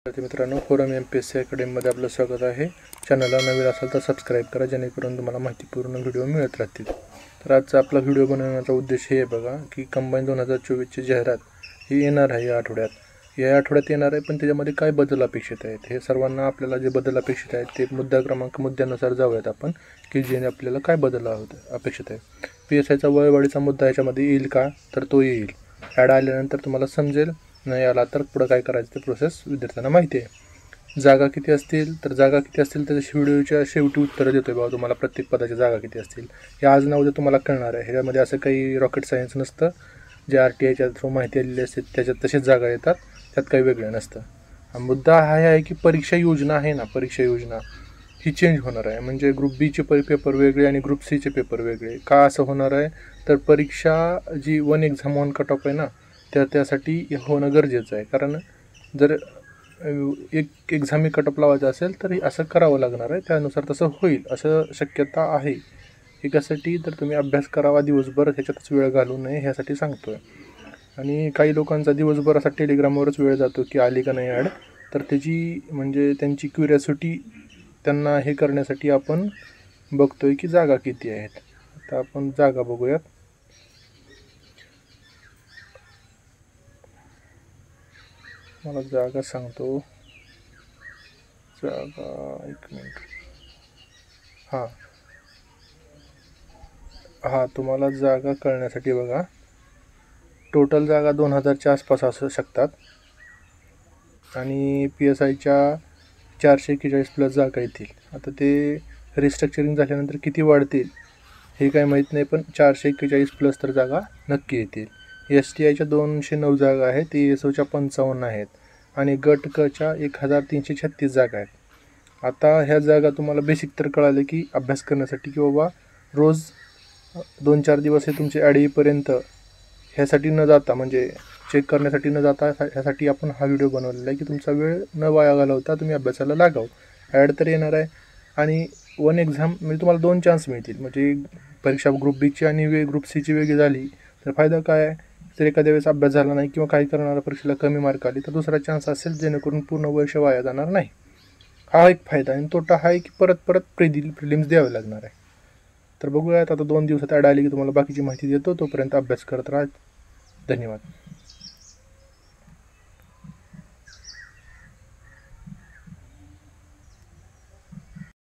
विद्यार्थी मित्रांनो, forum MPSC अकॅडमीमध्ये आपलं स्वागत आहे। चॅनलला नवीन असाल तर सबस्क्राईब करा, जेणेकरून तुम्हाला माहितीपूर्ण व्हिडिओ मिळत राहतील। तर आजचा आपला व्हिडिओ बनवण्याचा उद्देश हे आहे बघा की कंबाईन 2024ची जाहिरात ही येणार आहे या आठवड्यात। या आठवड्यात येणार आहे, पण त्याच्यामध्ये काय बदल अपेक्षित आहेत हे सर्वांना आपल्याला जे बदल अपेक्षित आहेत ते मुद्द्यानुसार जाऊयात आपण की जे आपल्याला काय बदल अपेक्षित आहे। PSIचा वयवाढीचा मुद्दा याच्यामध्ये येईल का, तर तो येईल। ॲड आल्यानंतर तुम्हाला समजेल, नाही आला तर पुढे काय करायचं ते प्रोसेस विद्यार्थ्यांना माहिती आहे। जागा किती असतील, तर जागा किती असतील त्याच्या व्हिडिओच्या शेवटी उत्तर देतोय बाबा तुम्हाला प्रत्येक पदाच्या जागा किती असतील हे आज ना उद्या तुम्हाला कळणार आहे। ह्याच्यामध्ये असं काही रॉकेट सायन्स नसतं। जे RTIच्या थ्रू माहिती आलेली असते त्याच्यात तसेच जागा येतात, त्यात काही वेगळं नसतं। हा मुद्दा हा आहे की परीक्षा योजना आहे ना, परीक्षा योजना ही चेंज होणार आहे। म्हणजे ग्रुप बीचे पेपर वेगळे आणि ग्रुप सीचे पेपर वेगळे। का असं होणार आहे, तर परीक्षा जी 1 एक्झाम 1 कट ऑफ आहे ना, त्यासाठी होणं गरजेचं आहे। कारण जर एक एक्झाम कट ऑफ लावायचा असेल तर असं करावं लागणार आहे, त्यानुसार तसं होईल असं शक्यता आहे। एकासाठी तर तुम्ही अभ्यास करावा दिवसभर, ह्याच्यातच वेळ घालवू नये ह्यासाठी सांगतोय। आणि काही लोकांचा दिवसभर असा टेलिग्रामवरच वेळ जातो की आली का नाही ॲड, तर त्याची म्हणजे त्यांची क्युरिओसिटी त्यांना हे करण्यासाठी आपण बघतोय की जागा किती आहेत। आता आपण जागा बघूयात। मला जागा सांगतो, जागा एक मिनिट। हां तुम्हाला जागा कळण्यासाठी बघा, टोटल जागा 2000च्या आसपास असू शकतात आणि PSIच्या 441 प्लस जागा येतील। आता ते रिस्ट्रक्चरिंग झाल्यानंतर किती वाढतील हे काय माहीत नाही, पण 441 प्लस तर जागा नक्की येतील। STIच्या 209 जागा आहेत, ESOच्या 55 आहेत आणि गट कच्या 1336 जागा आहेत। आता ह्या जागा तुम्हाला बेसिक तर कळाले की अभ्यास करण्यासाठी की बाबा रोज 2-4 दिवस हे तुमचे ॲड येईपर्यंत ह्यासाठी न जाता, म्हणजे चेक करण्यासाठी न जाता ह्यासाठी आपण हा व्हिडिओ बनवलेला आहे की तुमचा वेळ न वाया घालवता तुम्ही अभ्यासाला लागाव। ॲड तर येणार आहे आणि 1 एक्झाम म्हणजे तुम्हाला 2 चान्स मिळतील। म्हणजे परीक्षा ग्रुप बीची आणि ग्रुप सीची वेगळी झाली तर फायदा काय आहे, जर एखाद्या वेळेस अभ्यास झाला नाही किंवा काही करणारा परीक्षेला कमी मार्क आले तर दुसरा चान्स असेल, जेणेकरून पूर्ण वर्ष वाया जाणार नाही। हा एक फायदा आणि तोटा हा आहे की परत प्रिलिम्स द्यावे लागणार आहे। तर बघूयात, आता 2 दिवसात ॲड आली की तुम्हाला बाकीची माहिती देतो। तोपर्यंत अभ्यास करत राहा। धन्यवाद।